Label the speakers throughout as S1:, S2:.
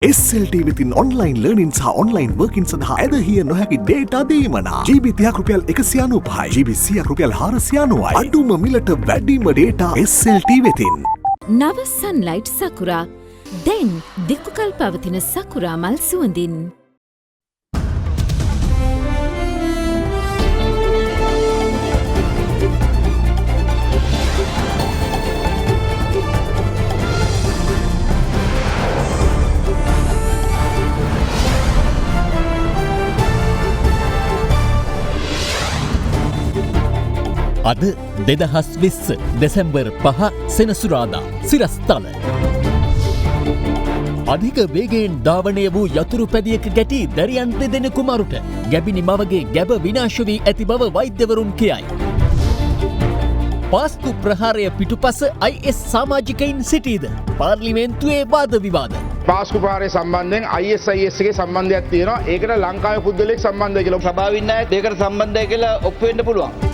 S1: SLT within online learning සහ online working සඳහා ඇදහිය නොහැකි data දීමනා GB 30ක් රුපියල් 195යි GB 100ක් රුපියල් 490යි අඩුම මිලට වැඩිම data SLT වෙතින්
S2: නව sunlight sakura දැන් දික්කල් පවතින sakura මල් සුවඳින්
S3: අද 2020 දෙසැම්බර් 5 සෙනසුරාදා සිරස්තල අධික වේගයෙන් ධාවනය වූ යතුරු පැදියක ගැටි දැරියන් දෙදෙනෙකු මරුට ගැබිනි මවගේ ගැබ විනාශ වී ඇති බව වෛද්‍යවරුන් කියයි. පාස්කු ප්‍රහාරය පිටුපස IS සමාජිකයින් සිටීද පාර්ලිමේන්තුවේ වාද විවාද
S4: පාස්කු ප්‍රහාරය සම්බන්ධයෙන් IS ගේ සම්බන්ධයක් තියෙනවා. ඒකට ලංකාවේ පුද්ගලයෙක් සම්බන්ධයි කියලා සභාවින් අය ඒකට සම්බන්ධයි කියලා ඔප්පු වෙන්න පුළුවන්.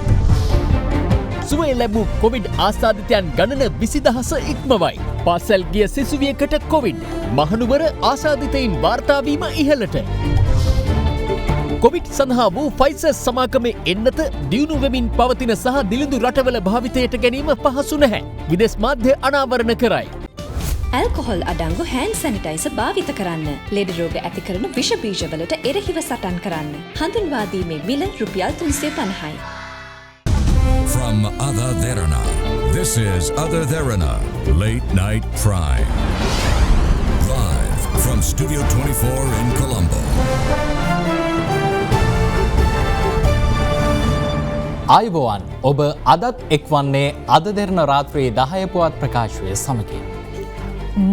S3: සුවය ලැබූ කොවිඩ් ආසාධිතයන් ගණන 20,000 ඉක්මවයි. පාසැල් ගිය සිසුවියකට කොවිඩ්. මහනුවර ආසාධිතයින් වාර්තාවීම ඉහළට. කොවිඩ් සඳහා වූ ෆයිසර් සමාගමේ එන්නත දියුණු වෙමින් පවතින සහ දිළිඳු රටවල භාවිතයට ගැනීම පහසු නැහැ. විදේශ මාධ්‍ය අනාවරණ කරයි.
S5: ඇල්කොහොල් අඩංගු හෑන්ඩ් සැනිටයිසර් භාවිත කරන්න. ලෙඩ රෝග ඇති කරන විෂ බීජවලට එරෙහිව සටන් කරන්න. හඳුන්වා දීමේ මිල රුපියල් 350යි.
S6: From Ada Derana, this is Ada Derana, Late Night Prime. Live from Studio 24 in Colombo.
S7: ආයුබෝවන් ඔබ අදත් එක්වන්නේ අද දෙරණ රාත්‍රී 10 පුවත් ප්‍රකාශය සමගින්.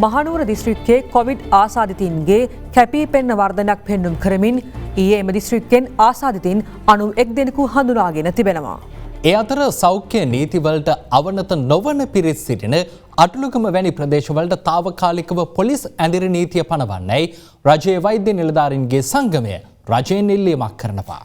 S8: මහනුවර දිස්ත්‍රික්කයේ කොවිඩ් ආසාදිතයින්ගේ කැපී පෙනෙන වර්ධනයක් පෙන්නුම් කරමින් ඊයේ එම දිස්ත්‍රික්කෙන් ආසාදිතයින් 91 දෙනෙකු හඳුනාගෙන තිබෙනවා.
S7: ඒ අතර සෞඛ්‍ය නීතිවලට අවනත නොවන පිරිස් සිටින අටලුගම වැනි ප්‍රදේශවලට තාවකාලිකව පොලිස් ඇඳිරි නීතිය පනවන්නයි රජයේ වෛද්‍ය නිලධාරීන්ගේ සංගමය රජයෙන් ඉල්ලීමක් කරනවා.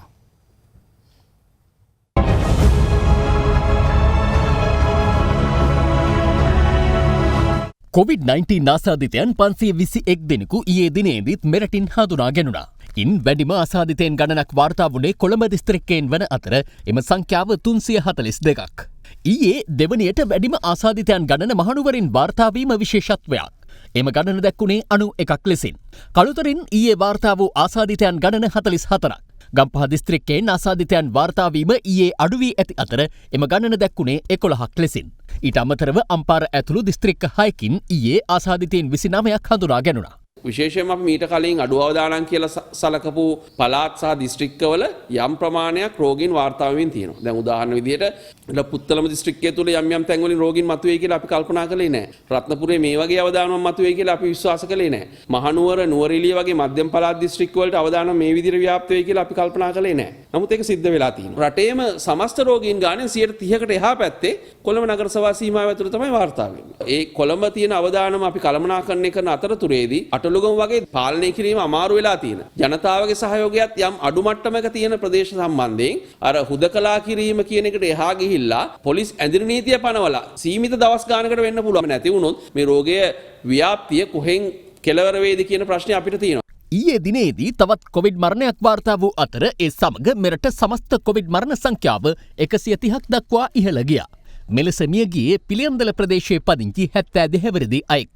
S3: COVID-19 ආසාදිතයන් 521 දෙනෙකු ඊයේ දිනේදීත් මෙරටින් හඳුනා ගැනුණා. ඉන් වැඩිම ආසාදිතයන් ගණනක් වාර්තා වුණේ කොළඹ දිස්ත්‍රික්කයෙන් වන අතර එම සංඛ්‍යාව 342ක්. ඊයේ දෙවනියට වැඩිම ආසාදිතයන් ගණන මහනුවරින් වාර්තා වීම විශේෂත්වයක්. එම ගණන දැක්ුණේ 91ක් ලෙසින්. කළුතරින් ඊයේ වාර්තා වූ ආසාදිතයන් ගණන 44ක්. ගම්පහ දිස්ත්‍රික්කයෙන් ආසාදිතයන් වාර්තා වීම ඊයේ අඩු වී ඇති අතර එම ගණන දැක්ුණේ 11ක් ලෙසින්. ඊට අමතරව අම්පාර ඇතුළු දිස්ත්‍රික්ක 6කින් ඊයේ ආසාදිතයන් 29ක් හඳුනා ගැනුණා.
S9: විශේෂයෙන්ම අපි මීට කලින් අඩු අවදානම් කියලා සලකපු පළාත් සහ දිස්ත්‍රික්කවල යම් ප්‍රමාණයක් රෝගීන් වාර්තා වෙමින් තියෙනවා. දැන් උදාහරණ විදිහට පුත්තලම දිස්ත්‍රික්කය තුල යම් තැන්වලින් රෝගීන් මතුවේ කියලා අපි කල්පනා කළේ නැහැ. රත්නපුරේ මේ වගේ අවදානමක් මතුවේ කියලා අපි විශ්වාස කළේ නැහැ. මහනුවර නුවරඑළිය වගේ මධ්‍යම පළාත් දිස්ත්‍රික්කවලට අවදානම් මේ විදිහට ව්‍යාප්ත වෙයි කියලා අපි කල්පනා කළේ නැහැ. නමුත් ඒක සිද්ධ වෙලා තියෙනවා. රටේම සමස්ත රෝගීන් ගානෙන් 30%කට එහා පැත්තේ කොළඹ නගර සභා සීමාව ඇතුළත තමයි වාර්තා වෙන්නේ. ඒ කොළඹ තියෙන අවදානම අපි කළමනාකරණය කරන අතරතුරේදී අටලුගම වගේ පාලනය කිරීම අමාරු වෙලා තියෙන. ජනතාවගේ සහයෝගයත් යම් අඩු මට්ටමක තියෙන ප්‍රදේශ සම්බන්ධයෙන් අර හුදකලා කිරීම කියන එකට එහා ගිහිල්ලා පොලිස් ඇඳිරි නීතිය පනවලා සීමිත දවස් ගානකට වෙන්න පුළුවන්. නැති වුණොත් මේ රෝගයේ ව්‍යාප්තිය කොහෙන් කෙලවර වේද කියන ප්‍රශ්නේ අපිට තියෙනවා.
S3: ඊයේ දිනේදී තවත් කොවිඩ් මරණයක් වාර්තා වූ අතර ඒ සමග මෙරට සමස්ත කොවිඩ් මරණ සංඛ්‍යාව 130ක් දක්වා ඉහළ ගියා. මෙලෙස මිය ගියේ පිළියන්දල ප්‍රදේශයේ පදිංචි 72 හැවිරිදි අයෙක්.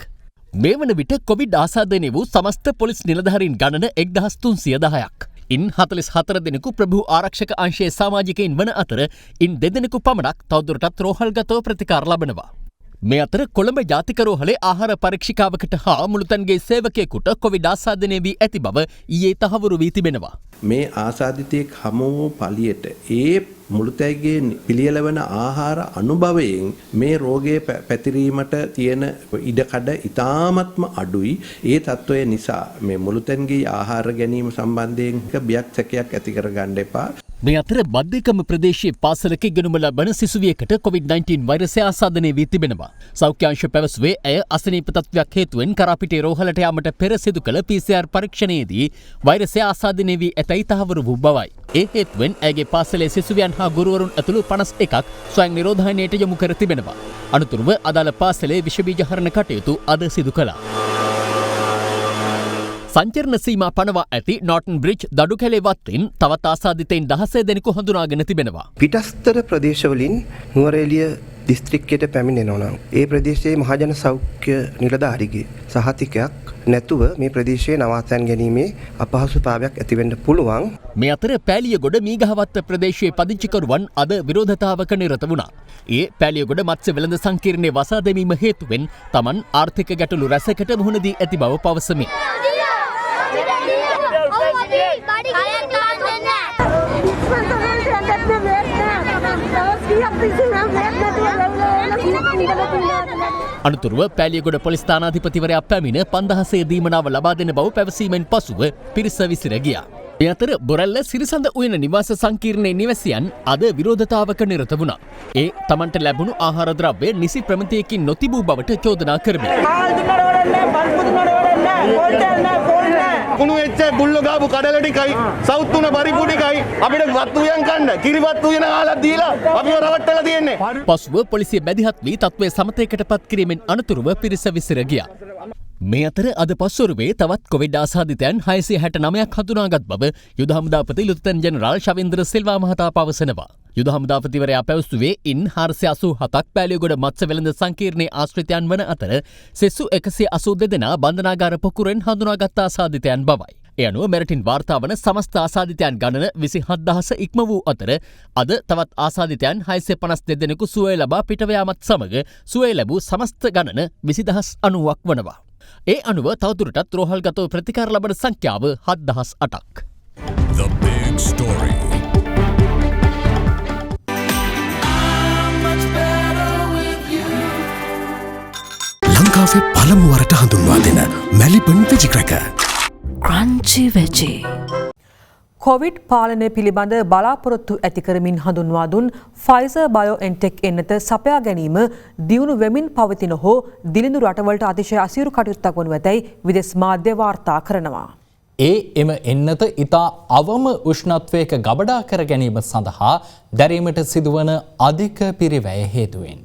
S3: මේ වන විට කොවිඩ් ආසාදනය වූ සමස්ත පොලිස් නිලධාරීන් ගණන 1310ක්. ඉන් 44 දෙනෙකු ප්‍රභූ ආරක්ෂක අංශයේ සමාජිකයින් වන අතර ඉන් 2 දෙනෙකු පමණක් තවදුරටත් රෝහල්ගතව ප්‍රතිකාර ලබනවා. මේ අතර කොළඹ ජාතික රෝහලේ ආහාර පරීක්ෂිකාවකට හා මුළුතන්ගේ සේවකයෙකුට කොවිඩ් ආසාදනය වී ඇති බව ඊයේ තහවුරු වී තිබෙනවා.
S10: මේ ආසාදිතයෙක් හමු වූ පළියට ඒ මුළුතැගේ පිළියෙලවන ආහාර අනුභවයෙන් මේ රෝගය පැතිරීමට තියෙන ඉඩකඩ ඉතාමත්ම අඩුයි. ඒ තත්ත්වය නිසා මේ මුළුතැන්ගේ ආහාර ගැනීම සම්බන්ධයෙන් බියක් සැකයක් ඇති කරගන්න එපා.
S3: මේ අතර බද්ධකම ප්‍රදේශයේ පාසලක ඉගෙනුම ලබන සිසුවියකට COVID-19 වෛරසය ආසාදනය වී තිබෙනවා. සෞඛ්‍ය අංශ පැවසුවේ ඇය අසනීප තත්ත්වයක් හේතුවෙන් කරාපිටිය රෝහලට යාමට පෙර සිදු කළ PCR පරීක්ෂණයේදී වෛරසය ආසාදනය වී ඇතැයි තහවුරු වූ බවයි. ඒ හේතුවෙන් ඇගේ පාසලේ සිසුවියන් හා ගුරුවරුන් ඇතුළු 51ක් ස්වයං නිරෝධායනයට යොමු කර තිබෙනවා. අනතුරුව අදාළ පාසලේ විෂ බීජ හරණ කටයුතු අද සිදු කළා. සංචරණ සීමා පනවා ඇති නෝටන් බ්‍රිජ් දඩු කැලේ වත්තෙන් තවත් ආසාදිතයින් 16 දෙනෙකු හඳුනාගෙන තිබෙනවා.
S11: පිටස්තර ප්‍රදේශවලින් නුවරඑළිය දිස්ත්‍රික්කයට පැමිණෙනවා නම් ඒ ප්‍රදේශයේ මහජන සෞඛ්‍ය නිලධාරිගේ සහතිකයක් නැතුව මේ ප්‍රදේශයේ නවාතැන් ගැනීමේ අපහසුතාවයක් ඇතිවෙන්න පුළුවන්.
S3: මේ අතර පෑලියගොඩ මීගහවත්ත ප්‍රදේශයේ පදිංචිකරුවන් අද විරෝධතාවක නිරත වුණා. ඒ පෑලියගොඩ මත්ස්‍ය වෙළඳ සංකීර්ණයේ වසා දැමීම හේතුවෙන් Taman ආර්ථික ගැටලු රැසකට මුහුණ දී ඇති බව පවසමි. අනතුරුව පෑලියගොඩ පොලිස් ස්ථානාධිපතිවරයා පැමිණ 5000 දීමනාව ලබා දෙන බව පැවසීමෙන් පසුව පිරිස විසිර ගියා. මේ අතර බොරැල්ල සිරිසඳ උයන නිවාස සංකීර්ණයේ නිවැසියන් අද විරෝධතාවක නිරත වුණා. ඒ තමන්ට ලැබුණු ආහාර ද්‍රව්‍ය නිසි ප්‍රමිතියකින් නොතිබූ බවට චෝදනා කරමින්
S12: කුණු වෙච්ච බුල්ලෝ ගාපු කඩල ටිකයි සවුත් තුන පරිප්පු ටිකයි අපිට වත් උයන් කන්න කිරිවත් උයන ආලා දීලා අපිව රවට්ටලා තියෙන්නේ.
S3: පසුව පොලිසිය බැදිහත් වී තත්ත්වය සමතයකට පත් කිරීමෙන් අනතුරුව පිරිස විසිර ගියා. මේ අතර අද පස්වරුවේ තවත් කොවිඩ් ආසාදිතයන් 669ක් හඳුනාගත් බව යුද හමුදාපති ලුතෙන් ජෙනරාල් ශවේන්ද්‍ර සිල්වා මහතා පවසනවා. යුද හමුදාපතිවරයා පැවසුවේ ඉන් 487ක් පෑලියගොඩ මත්ස්‍ය වෙළඳ සංකීර්ණයේ ආශ්‍රිතයන් වන අතර සෙසු 182 දෙනා බන්ධනාගාර පොකුරෙන් හඳුනාගත් ආසාදිතයන් බවයි. ඒ අනුව මෙරටින් වාර්තා වන සමස්ත ආසාදිතයන් ගණන 27000 ඉක්ම වූ අතර අද තවත් ආසාදිතයන් 652 දෙනෙකු සුවය ලබා පිටව යාමත් සමග සුවය ලැබූ සමස්ත ගණන 20090ක් වනවා. ඒ අනුව තවදුරටත් රෝහල්ගතව ප්‍රතිකාර ලබන සංඛ්‍යාව 7008ක්.
S6: The big story.
S1: ලංකාවේ පළමු වරට හඳුන්වා දෙන මැලිබන් වෙජික්‍රැකර්
S8: ක්‍රන්චි වෙජි. කොවිඩ් පාලනය පිළිබඳ බලාපොරොත්තු ඇති කරමින් හඳුන්වා දුන් ෆයිසර් බයෝඑන්ටෙක් එන්නත සපයා ගැනීම දියුණු වෙමින් පවතින හෝ දිලිඳු රටවලට අතිශය අසීරු කටයුත්තක් වනු ඇතැයි විදෙස් මාධ්‍ය වාර්තා කරනවා.
S7: එම එන්නත ඉතා අවම උෂ්ණත්වයක ගබඩා කර ගැනීම සඳහා දැරීමට සිදුවන අධික පිරිවැය හේතුවෙන්.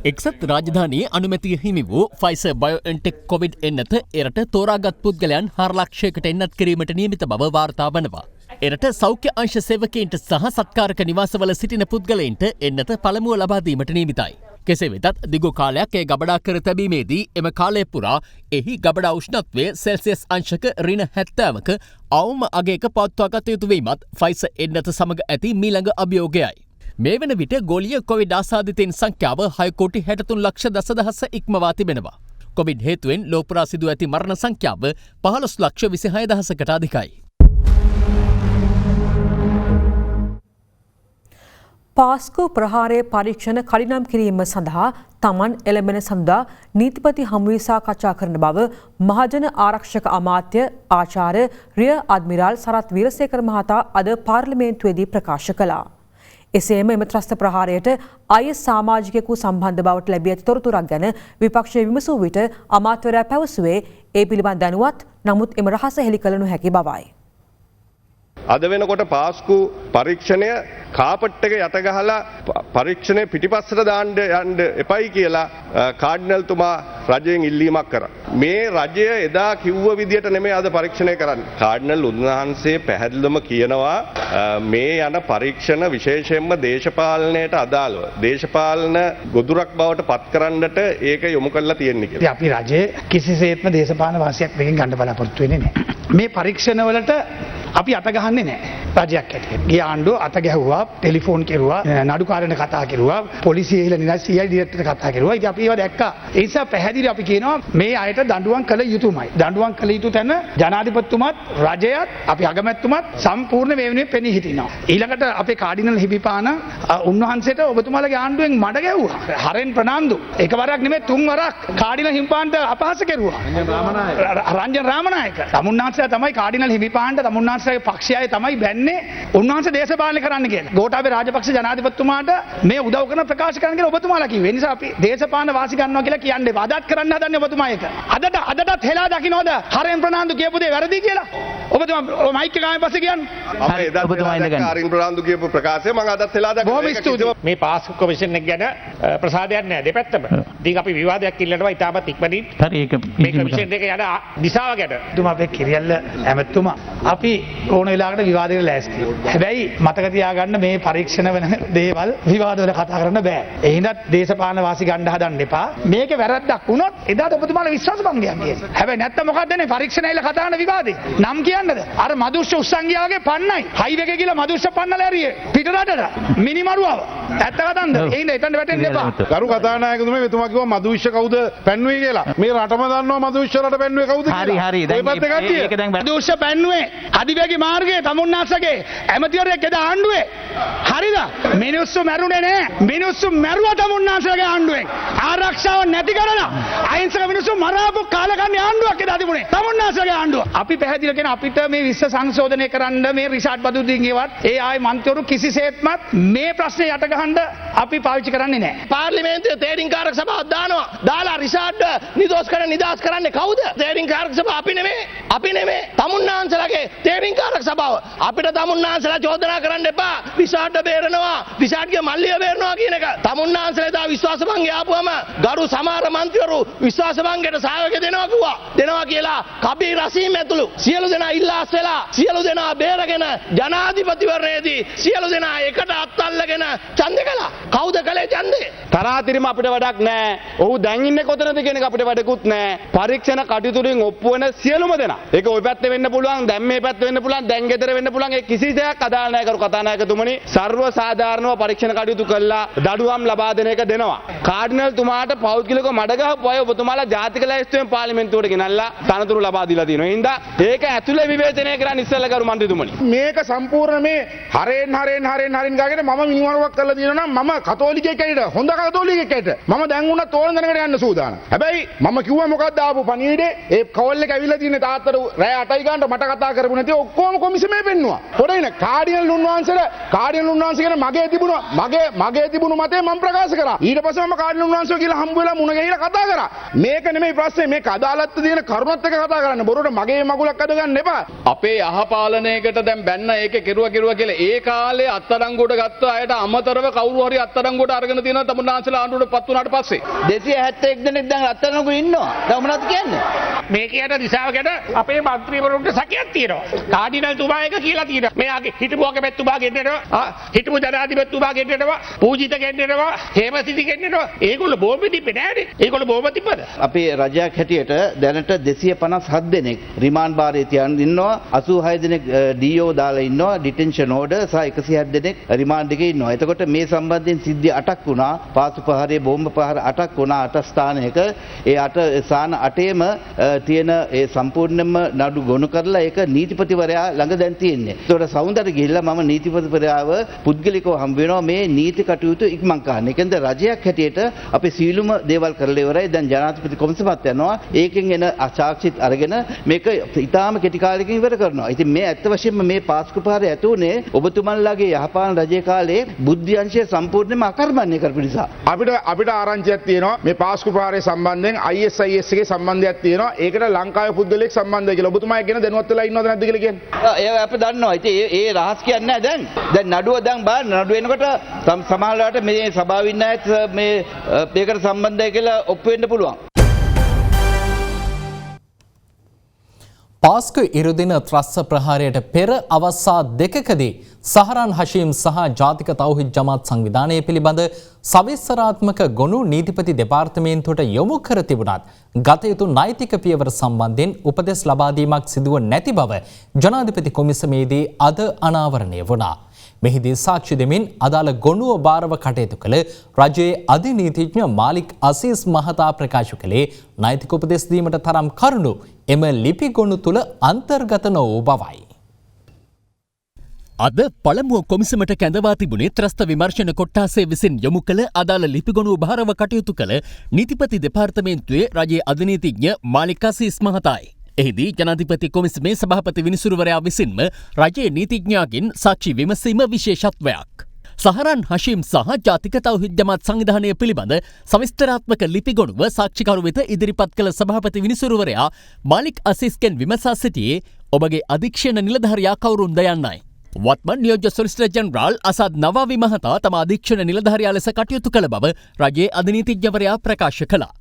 S3: එක්සත් රාජධානයේ අනුමැතිය හිමි වූ ෆයිසර් බයෝඑන්ටෙක් කොවිඩ් එන්නත එරට තෝරාගත් පුද්ගලයන් 4 ලක්ෂයකට එන්නත් කිරීමට නියමිත බව වාර්තා වනවා. එරට සෞඛ්‍ය අංශ සේවකයින්ට සහ සත්කාරක නිවාසවල සිටින පුද්ගලයින්ට එන්නත පළමුව ලබා දීමට නියමිතයි. කෙසේ වෙතත් දිගු කාලයක් ඒ ගබඩා කර තැබීමේදී එම කාලය පුරා එහි ගබඩා උෂ්ණත්වය සෙල්සියස් අංශක ඍණ 70ක අවම අගයක පවත්වා ගත යුතු වීමත් ෆයිසර් එන්නත සමග ඇති මීළඟ අභියෝගයයි. මේ වන විට ගෝලීය කොවිඩ් ආසාදිතයින් සංඛ්‍යාව 6,63,10,000 ඉක්මවා තිබෙනවා. කොවිඩ් හේතුවෙන් ලෝපුරා සිදු ඇති මරණ සංඛ්‍යාව 15,26,000කට අධිකයි.
S8: පාස්කු ප්‍රහාරය පරීක්ෂණ කඩිනම් කිරීම සඳහා තමන් එළඹෙන සඳහා නීතිපති හමුවේ සාකච්ඡා කරන බව මහජන ආරක්ෂක අමාත්‍ය ආචාර්ය රිය අඩ්මිරාල් සරත් වීරසේකර මහතා අද පාර්ලිමේන්තුවේදී ප්‍රකාශ කළා. එසේම එම ත්‍රස්ත ප්‍රහාරයට IS සමාජිකයෙකු සම්බන්ධ බවට ලැබී ඇති තොරතුරක් ගැන විපක්ෂය විමසූ විට අමාත්‍යවරයා පැවසුවේ ඒ පිළිබඳ දැනුවත් නමුත් එම රහස හෙළි කළ නොහැකි බවයි.
S12: අද වෙනකොට පාස්කු පරීක්ෂණය කාපට් එක යට ගහලා පරීක්ෂණය පිටිපස්සට දාන්න යන්න එපයි කියලා කාඩිනල්තුමා රජයෙන් ඉල්ලීමක් කරා. මේ රජය එදා කිව්ව විදියට නෙමෙයි අද පරීක්ෂණය කරන්නේ. කාඩිනල් උන්වහන්සේ පැහැදිලිවම කියනවා මේ යන පරීක්ෂණ විශේෂයෙන්ම දේශපාලනයට අදාළව දේශපාලන ගොදුරක් බවට පත් කරන්නට ඒක යොමු කරලා තියෙන්නේ කියලා.
S13: අපි රජය කිසිසේත්ම දේශපාලන වාසියක් මේකෙන් ගන්න බලාපොරොත්තු වෙන්නේ නැහැ. මේ පරීක්ෂණවලට අපි අත ගහන්නේ නැහැ. රජයක් ඇටියෙ. ගිය ආණ්ඩුව අත ගැහුවා, ටෙලිෆෝන් කෙරුවා, නඩුකාරණ කතා කෙරුවා, පොලිසිය ඉහළ නිලයි CI ඩිරෙක්ටර් කතා කෙරුවා. ඉතින් අපි ඒවා දැක්කා. ඒ නිසා පැහැදිලි අපි කියනවා මේ අයට දඬුවම් කළ යුතුමයි. දඬුවම් කළ යුතු තැන ජනාධිපතිතුමත් රජයත් අපි අගමැතිතුමත් සම්පූර්ණ මේ වෙනුවෙන් පෙනී හිටිනවා. ඊළඟට අපේ කාඩිනල් හිමිපාන උන්වහන්සේට ඔබතුමාලගේ ආණ්ඩුවෙන් මඩ ගැහුවා. හරෙන් ප්‍රනාන්දු. එකවරක් නෙමෙයි 3 වරක් කාඩිනල් හිමිපාන්ට අපහාස කෙරුවා. රංජන් රාමනායක. තමුන්නාන්සලා තමයි කාඩිනල් හිමිපාන්ට තමුන්නාන්සලාගේ පක්ෂයයි තමයි බැන්නේ එන්නේ උන්වහන්සේ දේශපාලනය කරන්න කියලා. ගෝඨාභය රාජපක්ෂ ජනාධිපතිතුමාට මේ උදව් කරන ප්‍රකාශ කරන්න කියලා ඔබතුමාලා කිව්වේ. ඒ නිසා අපි දේශපාලන වාසි ගන්නවා කියලා කියන්නේ අදත් කරන්න හදන්නේ ඔබතුමා ඒක. අදටත් හෙලා දකින්නවද හරෙන් ප්‍රනාන්දු කියපු දේ වැරදි කියලා? ඔබතුමා මයික් එක ගාමෙන් පස්සේ කියන්නේ.
S12: අපි එදත් හරින් ප්‍රනාන්දු කියපු ප්‍රකාශය මම අදත් හෙලා දැක්කා.
S13: බොහොම ස්තුතියි.
S14: මේ පාස්කු කොමිෂන් එක ගැන ප්‍රසාදයක් නැහැ දෙපැත්තම. ඉතින් අපි විවාදයක් ඉල්ලනවා ඉතාමත් ඉක්මනින්. හරි ඒක මේ කොමිෂන් එක යන දිශාව ගැන.
S13: තුමා අපේ කිරියල්ල ඇමතුමා අපි ඕන වෙලාවකට විවාදයට ලෑස්ති. හැබැයි මතක තියාගන්න මේ පරීක්ෂණ වෙන දේවල් විවාදවල කතා කරන්න බෑ. ඒ හින්දා දේශපාලන වාසි ගන්න හදන්න එපා. මේක වැරද්දක් වුණොත් එදාට ඔබතුමාලා විශ්වාස භංගයක් කියනවා. හැබැයි නැත්තම් මොකක්ද මේ පරීක්ෂණයල කතා කරන විවාදේ? නම් කියන්නද? අර මදුෂ්‍ය උස්සංගියාගේ පන්නයි. හයිවේ එකේ ගිහලා මදුෂ්‍ය පන්නලා ඇරියේ පිටරටට මිනිමරුවව. ඇත්ත කතන්ද? ඒ හින්දා එතනට වැටෙන්න එපා.
S4: කරු කතානායකතුමා මෙතුමා කිව්වා මදුෂ්‍ය කවුද පැන්නුවේ කියලා. මේ රටම දන්නවා මදුෂ්‍ය රට පැන්නුවේ කවුද කියලා.
S14: හරි
S13: ඒක දැන් මදුෂ්‍ය පැන්නුවේ අධිවේගී මාර්ගයේ තමුන්නාසගේ ඇමතිවරයෙක් එදා ආණ්ඩුවේ. හරිද? මිනිස්සු මැරුණේ නෑ. මිනිස්සු මැරුවා තමුන්නාසගේ ආණ්ඩුවෙන්. ආරක්ෂාව නැති කරලා අහිංසක මිනිස්සු මරාපු කාලකන්ණි ආණ්ඩුවක් එදා තිබුණේ. තමුන්නාසගේ ආණ්ඩුව. අපි පැහැදිලිව කියන අපිට මේ විශ්ව සංශෝධනය කරන්න මේ රිෂාඩ් බදුද්දීන්ගේවත් ඒ ආයි මන්ත්‍රීවරු කිසිසේත්මත් මේ ප්‍රශ්නේ යට ගහන්න අපි පාවිච්චි කරන්නේ නෑ.
S14: පාර්ලිමේන්තුවේ තේරීම්කාරක සභාවක් දානවා. දාලා රිෂාඩ් නිදහස් කරන්නේ කවුද? තේරීම්කාරක සභාව අපි නෙමෙයි. තමුන්නාන්සලාගේ තේරීම්කාරක සභාව. අපිට තමුන්නාන්සලා චෝදනා කරන්න එපා. රිෂාඩ් බේරනවා. රිෂාඩ්ගේ මල්ලිය බේරනවා කියන එක. තමුන්නාන්සලා දා විශ්වාසභංගය ආපුවම ගරු සමහර මන්ත්‍රීවරු විශ්වාසභංගයට සහයෝගය දෙනවා කියලා කබීර් රසීම් ඇතුළු සියලු දෙනා ඉල්ලාස් වෙලා සියලු දෙනා බේරගෙන ජනාධිපතිවරණයේදී සියලු දෙනා එකට අත්අල්ලගෙන ඡන්දය කළා. කවුද කළේ ඡන්දේ?
S15: තරාතිරම අපිට වැඩක් නැහැ. ඔහු දැන් ඉන්නේ කොතනද කියන එක අපිට වැඩකුත් නැහැ. පරීක්ෂණ කටයුතු වලින් ඔප්පු වෙන සියලුම දෙනා. ඒක ওই පැත්තේ වෙන්න පුළුවන්, දැන් මේ පැත්තේ වෙන්න පුළුවන්, දැන් ගෙදර වෙන්න පුළුවන්. ඒ කිසි දෙයක් අදාළ නැහැ කරු කතානායකතුමනි. සර්ව සාධාරණව පරීක්ෂණ කටයුතු කළා දඩුවම් ලබා දෙන එක දෙනවා. කාඩිනල් තුමාට පෞද්ගලිකව මඩ ගහපු අය ඔබතුමාලා ජාතික ලැයිස්තුවෙන් පාර්ලිමේන්තුවට ගෙනල්ලා තනතුරු ලබා දීලා තියෙනවා. ඒ හින්දා ඒක ඇතුලේ විවේචනය කරන්න ඉස්සෙල්ලා කරු මන්ත්‍රීතුමනි.
S4: මේක සම්පූර්ණ මේ හරෙන් ගාගෙන මම මිනිමරුවක් කරලා දිනනවා නම් මම කතෝලිකයෙක් ඇයිද? හොඳ කතෝලිකයෙක් ඇයිද? මම දැන් උනත් ඕන දැනකට යන්න සූදානම්. හැබැයි මම කිව්වා මොකක්ද ආපු පණිවිඩේ? ඒ කෝල් එක ඇවිල්ලා තියෙන තාත්තට රෑ 8යි ගානට මට කතා කරපු නැති ඔක්කොම කොමිසමේ පෙන්නුවා. පොඩේන කාඩිනල් උන්වහන්සේට මගේ තිබුණු මතේ මම ප්‍රකාශ කරා. ඊට පස්සේ මම කාඩිනල් උන්වහන්සේ කියලා හම්බ වෙලා මුණ ගැහිලා කතා කරා. මේක නෙමෙයි ප්‍රශ්නේ. මේක අදාළත්ව තියෙන කරුණත් එක්ක කතා කරන්න. බොරුවට මගේ මගුලක් අද ගන්න එපා.
S15: අපේ යහපාලනයකට දැන් බැන්න ඒක කෙරුවා කියලා ඒ කාලේ අත්අඩංගුවට ගත්ත අයට අමතරව කවුරු හරි අත්අඩංගුවට අරගෙන තියෙනවා තමුන්නාන්සලා ආණ්ඩුවට පත් වුණාට පස්සේ
S14: 271 දෙනෙක් දැන් අත්අඩංගුවේ ඉන්නවා. දැන් මොනවද කියන්නේ? මේක යට දිශාව ගැන අපේ මන්ත්‍රීවරුන්ට සැකයක් තියෙනවා. කාඩිනල් තුමා එක කියලා තියෙනවා. මෙයාගේ හිටපු අගමැතිතුමා ගෙන්නනවා. හිටපු ජනාධිපතිතුමා ගෙන්නනවා. පූජිත ගෙන්නනවා. හේමසිරි ගෙන්නනවා. ඒගොල්ලෝ බෝම්බ තිබ්බේ නෑනේ. ඒගොල්ලෝ බෝම්බ තිබ්බද?
S16: අපේ රජයක් හැටියට දැනට 257 දෙනෙක් රිමාන්ඩ් භාරයේ තියන් ඉන්නවා. 86 දෙනෙක් ඩීఓ දාලා ඉන්නවා. ඩිටෙන්ෂන් ඕඩර් සහ 160 දෙනෙක් රිමාන්ඩ් එකේ ඉන්නවා. එතකොට මේ සම්බන්ධයෙන් සිද්ධි 8ක් වුණා. පාසු ප්‍රහාරයේ බෝම්බ ප්‍රහාර 8ක් වුණා 8 ස්ථානයක. ඒ 8 ස්ථාන 8ෙම තියෙන ඒ සම්පූර්ණයෙන්ම නඩු ගොනු කරලා ඒක නීතිපතිවරයා ළඟ දැන් තියෙන්නේ. ඒතකොට සවුන්දර ගිහිල්ලා මම නීතිපතිවරයාව පුද්ගලිකව හම්බ වෙනවා මේ නීති කටයුතු ඉක්මන් කරන්න. ඒකෙන්ද රජයක් හැටියට අපි සීලුම දේවල් කරලා ඉවරයි. දැන් ජනාධිපති කොමිසමත් යනවා. ඒකෙන් එන අසාක්ෂිත් අරගෙන මේක ඉතාම කෙටි කාලෙකින් ඉවර කරනවා. ඉතින් මේ ඇත්ත වශයෙන්ම මේ පාස්කු ප්‍රහාරය ඇති උනේ ඔබතුමන්ලාගේ යහපාලන රජයේ කාලේ බුද්ධි අංශය සම්පූර්ණයෙන්ම අකර්මණ්‍ය කරපු නිසා.
S4: අපිට ආරංචියක් තියෙනවා මේ පාස්කු ප්‍රහාරය සම්බන්ධයෙන් ISIS එකේ සම්බන්ධයක් තියෙනවා. ඒකට ලංකාවේ පුද්ගලයෙක් සම්බන්ධයි කියලා ඔබතුමා ගැන දැනුවත් වෙලා ඉන්නවද නැද්ද කියලා කියන්නේ?
S16: ඒ අපි දන්නවා. ඉතින් ඒ රහස් කියන්නේ නැහැ දැන්. දැන් නඩුව දැන් බලන්න නඩුව එනකොට සමහරවිට මේ සභාවේ ඉන්න අයත් මේ මේකට සම්බන්ධයි කියලා ඔප්පු වෙන්න පුළුවන්.
S7: පාස්කු ඉරුදින ත්‍රස්ස ප්‍රහාරයට පෙර අවස්ථා දෙකකදී සහරන් හෂීම් සහ ජාතික තෞහිද් ජමාත් සංවිධානය පිළිබඳ සවිස්තරාත්මක ගොනු නීතිපති දෙපාර්තමේන්තුවට යොමු කර තිබුණත් ගත යුතු නෛතික පියවර සම්බන්ධයෙන් උපදෙස් ලබා දීමක් සිදුව නැති බව ජනාධිපති කොමිසමේදී අද අනාවරණය වුණා. මෙහිදී සාක්ෂි දෙමින් අදාළ ගොනුව බාරව කටයුතු කළ රජයේ අධිනීතිඥ මාලික් අසීස් මහතා ප්‍රකාශ කළේ නෛතික උපදෙස් දීමට තරම් කරුණු එම ලිපි ගොනු තුල අන්තර්ගත නොවූ බවයි.
S3: අද පළමුව කොමිසමට කැඳවා තිබුණේ ත්‍රස්ත විමර්ශන කොට්ටාසේ විසින් යොමු කළ අදාළ ලිපිගොනුව භාරව කටයුතු කළ නීතිපති දෙපාර්තමේන්තුවේ රජයේ අධිනීතිඥ මාලික් අසීස් මහතායි. එහිදී ජනාධිපති කොමිසමේ සභාපති විනිසුරුවරයා විසින්ම රජයේ නීතිඥයාගෙන් සාක්ෂි විමසීම විශේෂත්වයක්. සහරන් හෂීම් සහ ජාතික තවහිද් ජමාත් සංවිධානය පිළිබඳ සවිස්තරාත්මක ලිපිගොනුව සාක්ෂිකරු වෙත ඉදිරිපත් කළ සභාපති විනිසුරුවරයා මාලික් අසීස්ගෙන් විමසා සිටියේ ඔබගේ අධීක්ෂණ නිලධාරියා කවුරුන්ද යන්නයි. වත්මන් නියෝජ්‍ය සොලිසිටර් ජෙනරාල් අසාද් නවාවි මහතා තම අධීක්ෂණ නිලධාරියා ලෙස කටයුතු කළ බව රජයේ අධිනීතිඥවරයා ප්‍රකාශ කළා.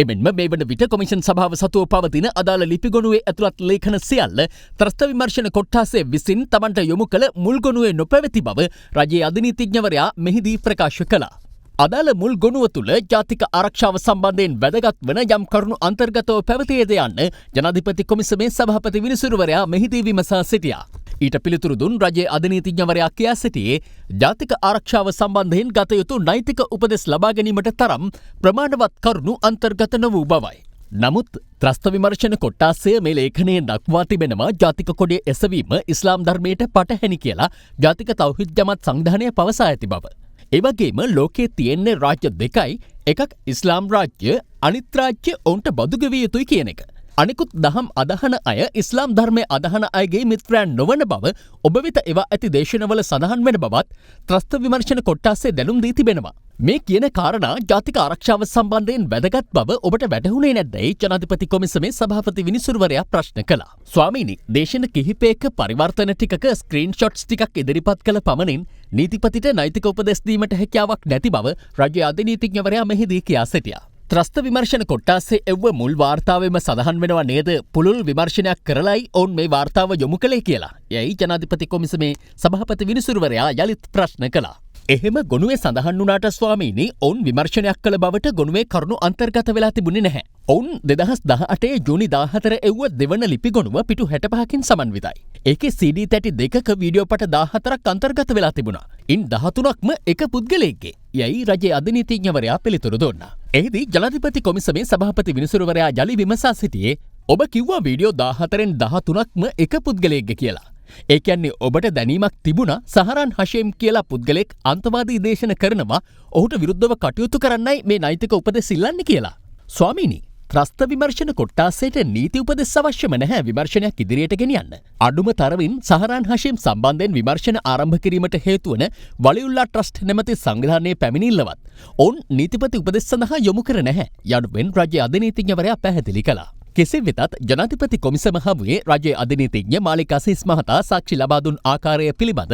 S3: එමෙන්ම මේ වන විට කොමිෂන් සභාව සතුව පවතින අදාළ ලිපිගොනුවේ ඇතුළත් ලේඛන සියල්ල ත්‍රස්ත විමර්ශන කොට්ටාසේ විසින් තමන්ට යොමු කළ මුල් ගොනුවේ නොපැවති බව රජයේ අධිනීතිඥවරයා මෙහිදී ප්‍රකාශ කළා. අදාළ මුල් ගොනුව තුළ ජාතික ආරක්ෂාව සම්බන්ධයෙන් වැදගත් වන යම් කරුණු අන්තර්ගතව පැවතියද යන්න ජනාධිපති කොමිසමේ සභාපති විනිසුරුවරයා මෙහිදී විමසා සිටියා. ඊට පිළිතුරු දුන් රජයේ අධිනීතිඥවරයා කියා සිටියේ ජාතික ආරක්ෂාව සම්බන්ධයෙන් ගත යුතු නෛතික උපදෙස් ලබා ගැනීමට තරම් ප්‍රමාණවත් කරුණු අන්තර්ගත නො වූ බවයි. නමුත් ත්‍රස්ත විමර්ශන කොට්ටාසය මේ ලේඛනයේ දක්වා තිබෙනවා ජාතික කොඩේ එසවීම ඉස්ලාම් ධර්මයට පටහැනි කියලා ජාතික තවහිද් ජමාත් සංවිධානය පවසා ඇති බව. එවගේම ලෝකයේ තියෙන්නේ රාජ්‍ය දෙකයි, එකක් ඉස්ලාම් රාජ්‍ය, අනිත් රාජ්‍ය ඔවුන්ට බදු ගෙවිය යුතුයි කියන එක. අනිකුත් දහම් අදහන අය ඉස්ලාම් ධර්මය අදහන අයගේ මිත්‍රයන් නොවන බව ඔබ වෙත එවා ඇති දේශනවල සඳහන් වෙන බවත් ත්‍රස්ත විමර්ශන කොට්ටාසේ දැනුම් දී තිබෙනවා. මේ කියන කාරණා ජාතික ආරක්ෂාව සම්බන්ධයෙන් වැදගත් බව ඔබට වැටහුණේ නැද්දයි ජනාධිපති කොමිසමේ සභාපති විනිසුරුවරයා ප්‍රශ්න කළා. ස්වාමීනි, දේශන කිහිපයක පරිවර්තන ටිකක ස්ක්‍රීන්ෂොට්ස් ටිකක් ඉදිරිපත් කළ පමණින් නීතිපතිට නෛතික උපදෙස් දීමට හැකියාවක් නැති බව රජයේ අධිනීතිඥවරයා මෙහිදී කියා සිටියා. ත්‍රස්ත විමර්ශන කොට්ටාසේ එව්ව මුල් වාර්තාවෙම සඳහන් වෙනවා නේද පුළුල් විමර්ශනයක් කරලයි ඔවුන් මේ වාර්තාව යොමු කළේ කියලා. යයි ජනාධිපති කොමිසමේ සභාපති විනිසුරුවරයා යළිත් ප්‍රශ්න කළා. එහෙම ගොනුවේ සඳහන් වුණාට ස්වාමීනි, ඔවුන් විමර්ශනයක් කළ බවට ගොනුවේ කරුණු අන්තර්ගත වෙලා තිබුණේ නැහැ. ඔවුන් 2018 ජූනි 14 එව්ව දෙවන ලිපි ගොනුව පිටු 65කින් සමන්විතයි. ඒකේ CD තැටි දෙකක වීඩියෝ පට 14ක් අන්තර්ගත වෙලා තිබුණා. ඉන් 13ක්ම එක පුද්ගලයෙක්ගේ. යයි රජයේ අධිනීතිඥවරයා පිළිතුරු දුන්නා. එහිදී ජනාධිපති කොමිසමේ සභාපති විනිසුරුවරයා යලි විමසා සිටියේ ඔබ කිව්වා වීඩියෝ 14න් 13ක්ම එක පුද්ගලයෙක්ගේ කියලා. ඒ කියන්නේ ඔබට දැනීමක් තිබුණා සහරන් හෂීම් කියලා පුද්ගලෙක් අන්තවාදී දේශන කරනවා ඔහුට විරුද්ධව කටයුතු කරන්නයි මේ නෛතික උපදෙස් ඉල්ලන්නේ කියලා. ස්වාමීනි, ත්‍රස්ත විමර්ශන කොට්ටාසයට නීති උපදෙස් අවශ්‍යම නැහැ විමර්ශනයක් ඉදිරියට ගෙනියන්න. අඩුම තරමින් සහරන් හෂීම් සම්බන්ධයෙන් විමර්ශන ආරම්භ කිරීමට හේතු වන වලිඋල්ලා ට්‍රස්ට් නැමැති සංවිධානයේ පැමිණිල්ලවත් ඔවුන් නීතිපති උපදෙස් සඳහා යොමු කර නැහැ යනුවෙන් රජයේ අධිනීතිඥවරයා පැහැදිලි කළා. කෙසේ වෙතත් ජනාධිපති කොමිසම හමුවේ රජයේ අධිනීතිඥ මාලික් අසීස් මහතා සාක්ෂි ලබා දුන් ආකාරය පිළිබඳ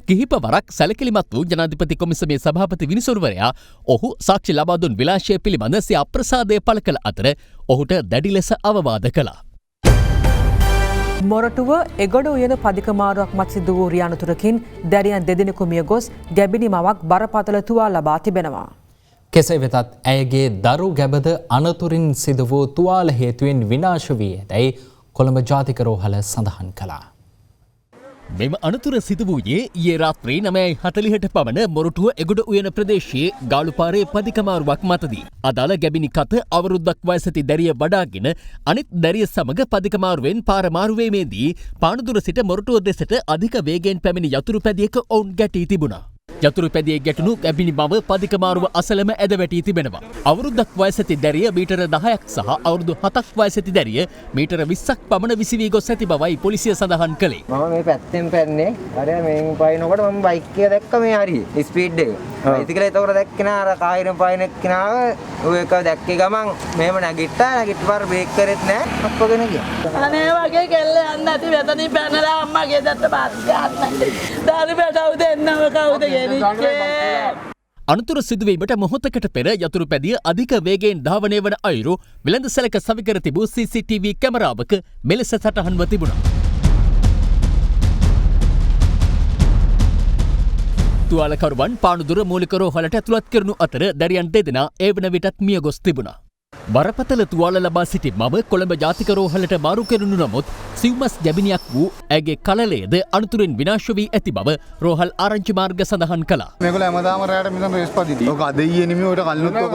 S3: කිහිප වරක් සැලකිලිමත් වූ ජනාධිපති කොමිසමේ සභාපති විනිසුරුවරයා ඔහු සාක්ෂි ලබා දුන් විලාශය පිළිබඳ සිය අප්‍රසාදය පළ කළ අතර ඔහුට දැඩි ලෙස අවවාද කළා.
S8: මොරටුව එගොඩ උයන පදිකමාරුවක් මත සිදු වූ රියානතුරකින් දැරියන් දෙදෙනෙකු මිය ගොස් ගැබිණි මවක් බරපතල තුවාල ලබා තිබෙනවා.
S7: කෙසේ වෙතත් ඇයගේ දරු ගැබද අනතුරින් සිදු වූ තුවාල හේතුවෙන් විනාශ වී ඇතැයි කොළඹ ජාතික රෝහල සඳහන් කළා.
S3: මෙම අනතුර සිදු වූයේ ඊයේ රාත්‍රී 9:40ට පමණ මොරටුව එගොඩ උයන ප්‍රදේශයේ ගාලුපාරේ පදිකමාරුවක් මතදී. අදාළ ගැබිණි කත අවුරුද්දක් වයසති දැරිය වඩාගෙන අනිත් දැරිය සමග පදිකමාරුවෙන් පාර මාරුවීමේදී පානදුර සිට මොරටුව දෙසට අධික වේගයෙන් පැමිණි යතුරු පැදියක ඔවුන් ගැටී තිබුණා. යතුරු පැදියේ ගැටුණු ගැබිණි මව පදිකමාරුව අසලම ඇද වැටී තිබෙනවා. අවුරුද්දක් වයසති දැරිය මීටර 10ක් සහ අවුරුදු 7ක් වයසති දැරිය මීටර 20ක් පමණ විසිවී ගොස් ඇති බවයි පොලිසිය සඳහන් කළේ.
S17: මම මේ පැත්තෙන් පැන්නේ අර මෙන් පයින්නකොට මම බයික් එක දැක්ක මේ හරිය ස්පීඩ් එක. ඉතිකලා එතකොට දැක්කේ නා අර කායිරෙන් පයින් එක්කනාව ඔය එක දැක්කේ ගමන් මෙහෙම නැගිට්ටපාර බ්‍රේක් කරෙත් නෑ අප්පගෙන ගියා.
S18: අනේ වගේ කෙල්ල යන්න නැති වෙතනින් පැනලා අම්මගේ දැත්ත පාත් ගන්න. දාලි බටව දෙන්නව කවුද
S3: අනතුර සිදුවීමට මොහොතකට පෙර යතුරු පැදිය අධික වේගයෙන් ධාවනය වන අයුරු වෙළඳ සැලක සවිකර තිබූ CCTV කැමරාවක මෙලෙස සටහන්ව තිබුණා. තුවාලකරුවන් පානුදුර මූලික රෝහලට ඇතුළත් කරනු අතර දැරියන් දෙදෙනා ඒ වන විටත් මිය ගොස් තිබුණා. බරපතල තුවාල ලබා සිටි මව කොළඹ ජාතික රෝහලට මාරු කෙරුණු නමුත් සිව්මස් ගැබිනියක් වූ ඇගේ කලලයේද අනතුරින් විනාශ වී ඇති බව රෝහල් ආරංචි මාර්ග සඳහන් කළා.
S19: මේගොල්ලෝ හැමදාම රැයට මෙතන රේස් පදිදී. ඔක අද ඊයේ නෙමෙයි ඔය කල්නුත් ඔක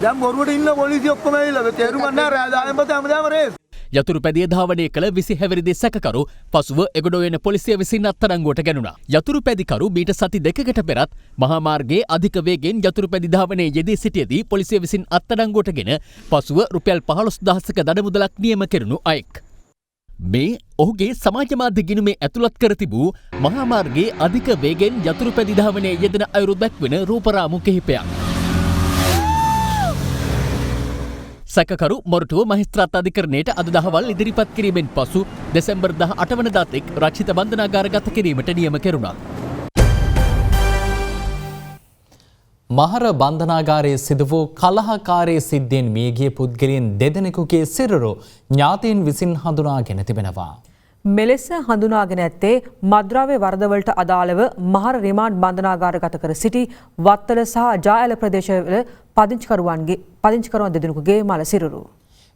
S19: දැන් බොරුවට ඉන්න පොලිසිය ඔක්කොම ඇවිල්ලා තේරුම් ගන්න රෑ දායෙන් පස්සේ හැමදාම රේස්.
S3: යතුරු පැදිය ධාවනය කළ 20 හැවිරිදි සැකකරු පසුව එගොඩොවෙන පොලිසිය විසින් අත්අඩංගුවට ගැනුණා. යතුරු පැදිකරු මීට සති දෙකකට පෙරත් මහා මාර්ගයේ අධික වේගෙන් යතුරු පැදි ධාවනයේ යෙදී සිටියදී පොලිසිය විසින් අත්අඩංගුවටගෙන පසුව රුපියල් 15000ක දඩමුදලක් නියම කෙරුණු අයෙක්. මේ ඔහුගේ සමාජ මාධ්‍ය ගිණුමේ ඇතුළත් කර තිබූ මහා මාර්ගයේ අධික වේගෙන් යතුරු පැදි ධාවනයේ යෙදෙන අයුරු දැක්වෙන රූපරාමු කිහිපයක්. සැකකරු මොරටුව මහිස්ත්‍රාත් අධිකරණයට අද දහවල් ඉදිරිපත් කිරීමෙන් පසු දෙසැම්බර් 18 වනදා තෙක් රක්ෂිත බන්ධනාගාරගත කිරීමට නියම කෙරුණා.
S7: මහර බන්ධනාගාරයේ සිදු වූ කලහකාරී සිද්ධියෙන් මියගිය පුද්ගලයන් දෙදෙනෙකුගේ සිරුරු ඥාතීන් විසින් හඳුනාගෙන තිබෙනවා.
S8: මෙලෙස හඳුනාගෙන ඇත්තේ මද්‍රව්‍ය වරදවලට අදාළව මහර රිමාන්ඩ් බන්ධනාගාරගත කර සිටි වත්තල සහ ජාඇල ප්‍රදේශවල පදිංචිකරුවන් දෙදෙනෙකුගේ මල සිරුරු.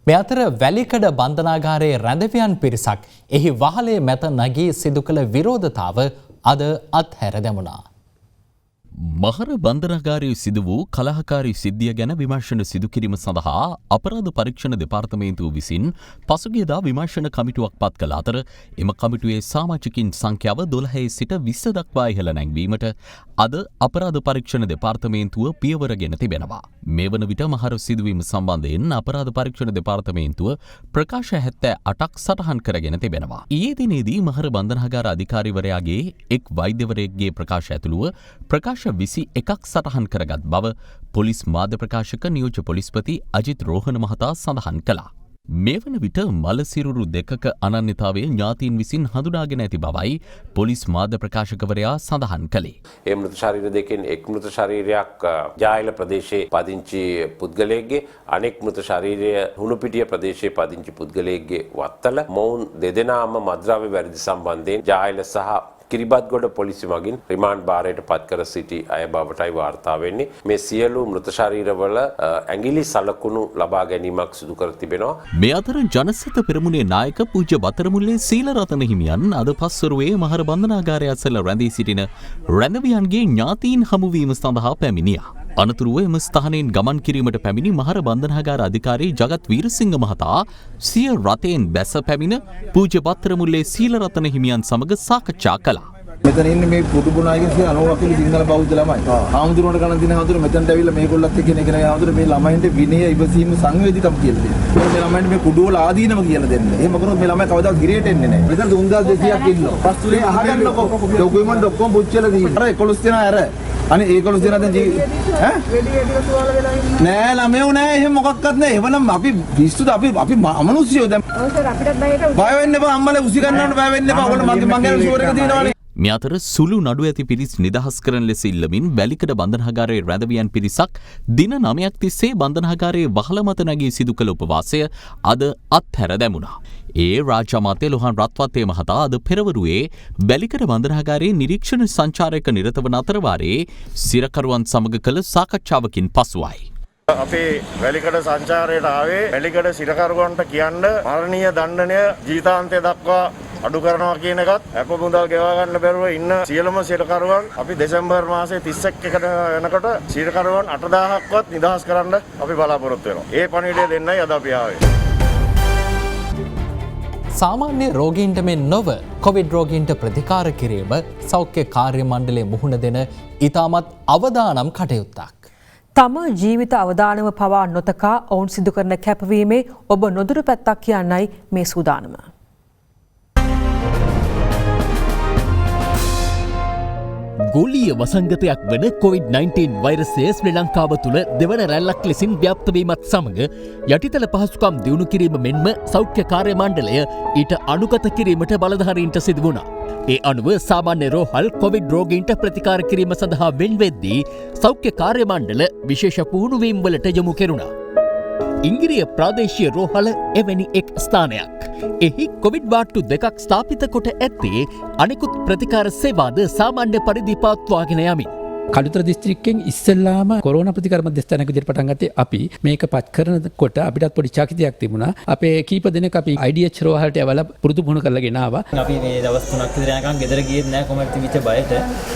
S7: මේ අතර වැලිකඩ බන්ධනාගාරයේ රැඳවියන් පිරිසක් එහි වහලේ මැත නැගී සිදු කළ විරෝධතාව අද අත්හැර දැමුණා.
S20: මහර බන්ධනාගාරයේ සිදු වූ කලහකාරී සිද්ධිය ගැන විමර්ශන සිදු කිරීම සඳහා අපරාධ පරීක්ෂණ දෙපාර්තමේන්තුව විසින් පසුගියදා විමර්ශන කමිටුවක් පත් කළ අතර එම කමිටුවේ සමාජිකින් සංඛ්‍යාව 12 සිට 20 දක්වා ඉහළ නැංවීමට අද අපරාධ පරීක්ෂණ දෙපාර්තමේන්තුව පියවර ගෙන තිබෙනවා. මේ වන විට මහර සිදුවීම සම්බන්ධයෙන් අපරාධ පරීක්ෂණ දෙපාර්තමේන්තුව ප්‍රකාශ 78ක් සටහන් කරගෙන තිබෙනවා. ඊයේ දිනේදී මහර බන්ධනාගාර අධිකාරිවරයාගේ එක් වෛද්‍යවරයෙක්ගේ ප්‍රකාශ ඇතුළුව ප්‍රකාශ 21ක් සටහන් කරගත් බව පොලිස් මාධ්‍ය ප්‍රකාශක නියෝජ්‍ය පොලිස්පති අජිත් රෝහණ මහතා සඳහන් කළා. මේ වන විට මල සිරුරු දෙකක අනන්‍යතාවය ඥාතීන් විසින් හඳුනාගෙන ඇති බවයි පොලිස් මාධ්‍ය ප්‍රකාශකවරයා සඳහන් කළේ.
S21: ඒ මෘත ශරීර දෙකෙන් එක් මෘත ශරීරයක් ජායල ප්‍රදේශයේ පදිංචි පුද්ගලයෙක්ගේ අනෙක් මෘත ශරීරය හුණුපිටිය ප්‍රදේශයේ පදිංචි පුද්ගලයෙක්ගේ වත්තල මොවුන් දෙදෙනාම මද්‍රව්‍ය වැරදි සම්බන්ධයෙන් ජායල සහ කිරිබත්ගොඩ පොලිසිය මගින් රිමාන්ඩ් භාරයට පත් කර සිටි අය බවටයි වාර්තා වෙන්නේ. මේ සියලු මෘත ශරීරවල ඇඟිලි සලකුණු ලබා ගැනීමක් සිදු කර තිබෙනවා.
S20: මේ අතර ජනසත පෙරමුණේ නායක පූජ්‍ය බතරමුල්ලේ සීලරතන හිමියන් අද පස්වරුවේ මහර බන්ධනාගාරය අසල රැඳී සිටින රැඳවියන්ගේ ඥාතීන් හමුවීම සඳහා පැමිණියා. අනතුරුව එම ස්ථානයෙන් ගමන් කිරීමට පැමිණි මහර බන්ධනාගාර අධිකාරී ජගත් වීරසිංහ මහතා සිය රථයෙන් බැස පැමිණ පූජ්‍ය බත්තරමුල්ලේ සීලරතන හිමියන් සමග සාකච්ඡා කළා.
S22: මෙතන ඉන්නේ මේ පුදු ගුණායක 90ක් කිලි සිංහල බෞද්ධ ළමයි. ආමුදුරට ගණන් දින හඳුර මෙතනට ඇවිල්ලා මේගොල්ලත් එක්ක කෙනෙක් නෑ හඳුර මේ ළමයින්ට විනය ඉවසීම සංවේදීකම් කියලා දෙන්න. මේ ළමයින්ට මේ කුඩු වල ආදීනම කියලා දෙන්න. එහෙම කරොත් මේ ළමයි කවදාවත් ගිරේට එන්නේ නෑ. මෙතන 3200ක් ඉන්නවා. පස්තුලේ අහගන්නකො. ડોකියුමන්ට් ඔක්කොම පුච්චලා දීලා. අර 11 දෙනා අර. අනේ 11 දෙනා දැන් ඈ? වෙඩි ටික සුවල වෙලා ඉන්නවා. නෑ ළමයෝ නෑ එහෙම මොකක්වත් නෑ. එවනම් අපි පිස්සුද අපි අමනුෂ්‍යයෝ දැන්. ඔව් සර් අපිටත් බය හිටව. බය වෙන්න එපා අම්මලා උසි ගන්නවට බය වෙන්න එපා. ඔයගොල්ලෝ මං ගැන ෂුවර් එක තියෙනවනේ.
S20: මේ අතර සුළු නඩු ඇති පිරිස් නිදහස් කරන ලෙස ඉල්ලමින් වැලිකඩ බන්ධනාගාරයේ රැඳවියන් පිරිසක් දින 9ක් තිස්සේ බන්ධනාගාරයේ වහල මත නැගී සිදු කළ උපවාසය අද අත්හැර දැමුණා. ඒ රාජ්‍ය අමාත්‍ය ලොහන් රත්වත්තේ මහතා අද පෙරවරුවේ වැලිකඩ බන්ධනාගාරයේ නිරීක්ෂණ සංචාරයක නිරත වන අතරවාරයේ සිරකරුවන් සමග කළ සාකච්ඡාවකින් පසුවයි.
S23: අපේ වැලිකඩ සංචාරයට ආවේ වැලිකඩ සිරකරුවන්ට කියන්න මරණීය දණ්ඩනය ජීවිතාන්තය දක්වා අඩු කරනවා කියන එකත් අප මුදල් ගෙවා ගන්න බැරුව ඉන්න සියලුම සිරකරුවන් අපි දෙසැම්බර් මාසයේ 31 වෙනකොට සිරකරුවන් 8000ක්වත් නිදහස් කරන්න අපි බලාපොරොත්තු වෙනවා. ඒ පණිවිඩය දෙන්නයි අද අපි ආවේ.
S7: සාමාන්‍ය රෝගීන්ට මෙන් නොව කොවිඩ් රෝගීන්ට ප්‍රතිකාර කිරීම සෞඛ්‍ය කාර්ය මණ්ඩලය මුහුණ දෙන ඉතාමත් අවදානම් කටයුත්තක්.
S8: තම ජීවිත අවදානම පවා නොතකා ඔවුන් සිදු කරන කැපවීමේ ඔබ නොදුරු පැත්තක් කියන්නයි මේ සූදානම.
S3: ගෝලීය වසංගතයක් වන COVID-19 වෛරසය ශ්‍රී ලංකාව තුළ දෙවන රැල්ලක් ලෙසින් ව්‍යාප්තවීමත් සමග යටිතල පහසුකම් දියුණු කිරීම මෙන්ම සෞඛ්‍ය කාර්ය මණ්ඩලය ඊට අනුගත කිරීමට බලධාරීන්ට සිදු වුණා. ඒ අනුව සාමාන්‍ය රෝහල් කොවිඩ් රෝගීන්ට ප්‍රතිකාර කිරීම සඳහා වෙන්වෙද්දී සෞඛ්‍ය කාර්ය මණ්ඩල විශේෂ පුහුණුවීම් වලට යොමු කෙරුණා. ඉංගිරිය ප්‍රාදේශීය රෝහල එවැනි එක් ස්ථානයක්. එහි කොවිඩ් වාට්ටු දෙකක් ස්ථාපිත කොට ඇත්තේ අනෙකුත් ප්‍රතිකාර සේවාද සාමාන්‍ය පරිදි පවත්වාගෙන යමින්.
S2: කළුතර දිස්ත්‍රික්කෙන් ඉස්සෙල්ලාම කොරෝනා ප්‍රතිකාර මධ්‍යස්ථානයක විදිහට පටන් ගත්තේ අපි. මේක පත් කරනකොට අපිටත් පොඩි චකිතයක් තිබුණා. අපේ කීප දෙනෙක් අපි IDH රෝහලට ඇවලා පුරුදු පුහුණු කරලා ගෙනාවා.
S5: අපි මේ දවස් 3ක් විතර යනකම් ගෙදර ගියෙත් නැහැ කොහොමද තිබිච්ච බයට.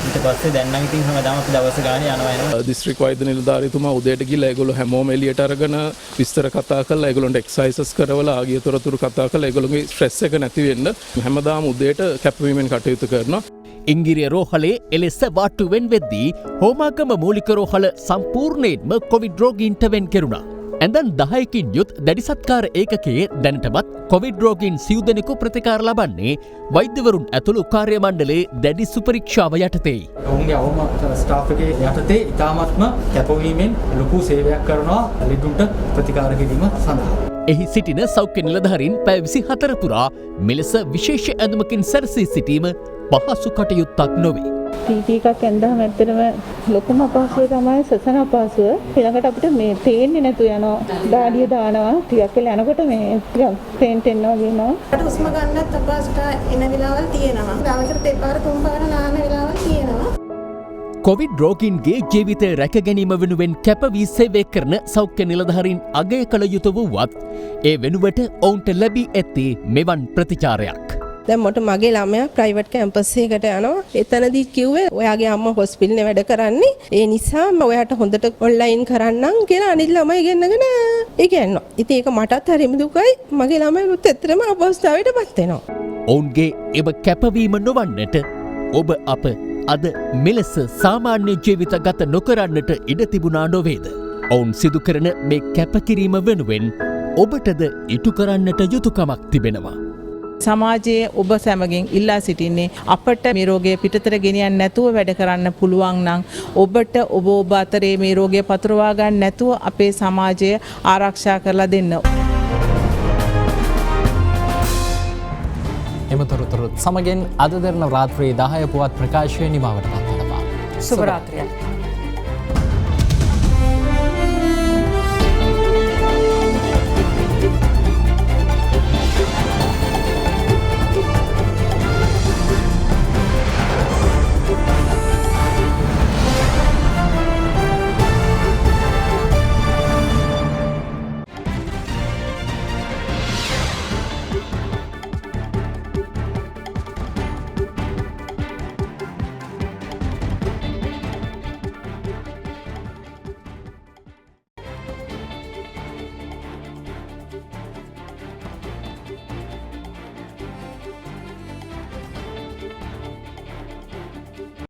S5: ඊට පස්සේ දැන් නම් ඉතින් හැමදාම අපි දවස් ගානේ යනවා එනවා.
S9: දිස්ත්‍රික් වෛද්‍ය නිලධාරීතුමා උදේට ගිහලා ඒගොල්ලෝ හැමෝම එළියට අරගෙන විස්තර කතා කරලා ඒගොල්ලොන්ට එක්සර්සයිසස් කරවලා ආගිය තොරතුරු කතා කරලා ඒගොල්ලෝගේ ස්ට්‍රෙස් එක නැති වෙන්න හැමදාම උදේට කැපවීමෙන් කටයුතු කරනවා.
S3: ඉංගිරිය රෝහලේ එලෙස වාට්ටුවෙන් වෙද්දී හෝමාගම මූලික රෝහල සම්පූර්ණයෙන්ම කොවිඩ් රෝගීන්ට වෙන් කෙරුණා. ඇඳන් 10කින් යුත් දැඩිසත්කාර ඒකකයේ දැනටමත් කොවිඩ් රෝගීන් සිව් දෙනෙකු ප්‍රතිකාර ලබන්නේ වෛද්‍යවරුන් ඇතුළු කාර්ය මණ්ඩලයේ දැඩි සුපරීක්ෂාව යටතේයි.
S5: ඔවුන්ගේ අවම ස්ටාෆ් එකේ යටතේ ඉතාමත්ම කැපවීමෙන් ලොකු සේවයක් කරනවා ලෙඩුන්ට ප්‍රතිකාර කිරීම සඳහා.
S3: එහි සිටින සෞඛ්‍ය නිලධාරීන් පැය 24 පුරා මෙලෙස විශේෂ ඇඳුමකින් සැරසී සිටීම පහසු කටයුත්තක් නොවේ.
S24: ටීටී එකක් ඇඳහම ඇත්තටම ලොකුම අපහසුව තමයි සසන අපහසුව. ඊළඟට අපිට මේ පේන්නේ නැතු යනවා. දාඩිය දානවා. ටිකක් වෙලා යනකොට මේ පේන්ට් එනවා වගේනවා.
S25: හුස්ම ගන්නත් අපහසුට එන වෙලාවල් තියෙනවා. දවසට දෙපාර තුන් පාර නාන වෙලාවල් තියෙනවා.
S3: කොවිඩ් රෝගීන්ගේ ජීවිතය රැක ගැනීම වෙනුවෙන් කැපවී සේවය කරන සෞඛ්‍ය නිලධාරීන් අගය කළ යුතු වුවත් ඒ වෙනුවට ඔවුන්ට ලැබී ඇත්තේ මෙවන් ප්‍රතිචාරයක්.
S26: දැන් මට මගේ ළමයා ප්‍රයිවට් කැම්පස් එකකට යනවා. එතනදී කිව්වේ ඔයාගේ අම්මා හොස්පිටලේ වැඩ කරන්නේ. ඒ නිසා ඔයාට හොඳට ඔන්ලයින් කරන්නම් කියලා අනිත් ළමයි ගෙන්නගෙන ඉගෙනනවා. ඉතින් ඒක මටත් හරිම දුකයි. මගේ ළමයිනුත් ඇත්තටම අපහසුතාවයටපත් වෙනවා.
S3: ඔවුන්ගේ එම කැපවීම නොවන්නට ඔබ අප අද මෙලෙස සාමාන්‍ය ජීවිත ගත නොකරන්නට ඉඩ තිබුණා නොවේද? ඔවුන් සිදු කරන මේ කැපකිරීම වෙනුවෙන් ඔබටද ඉටු කරන්නට යුතුකමක් තිබෙනවා.
S27: සමාජයේ ඔබ සැමගෙන් ඉල්ලා සිටින්නේ අපට මේ රෝගය පිටතට ගෙනියන්න නැතුව වැඩ කරන්න පුළුවන් නම් ඔබට ඔබ අතරේ මේ රෝගය පතුරවා ගන්න නැතුව අපේ සමාජය ආරක්ෂා කරලා දෙන්න.
S7: එම තොරතුරුත් සමගින් අද දරන රාත්‍රී 10 පුවත් ප්‍රකාශය නිමවට පත් වෙනවා.
S8: සුබ රාත්‍රියක්.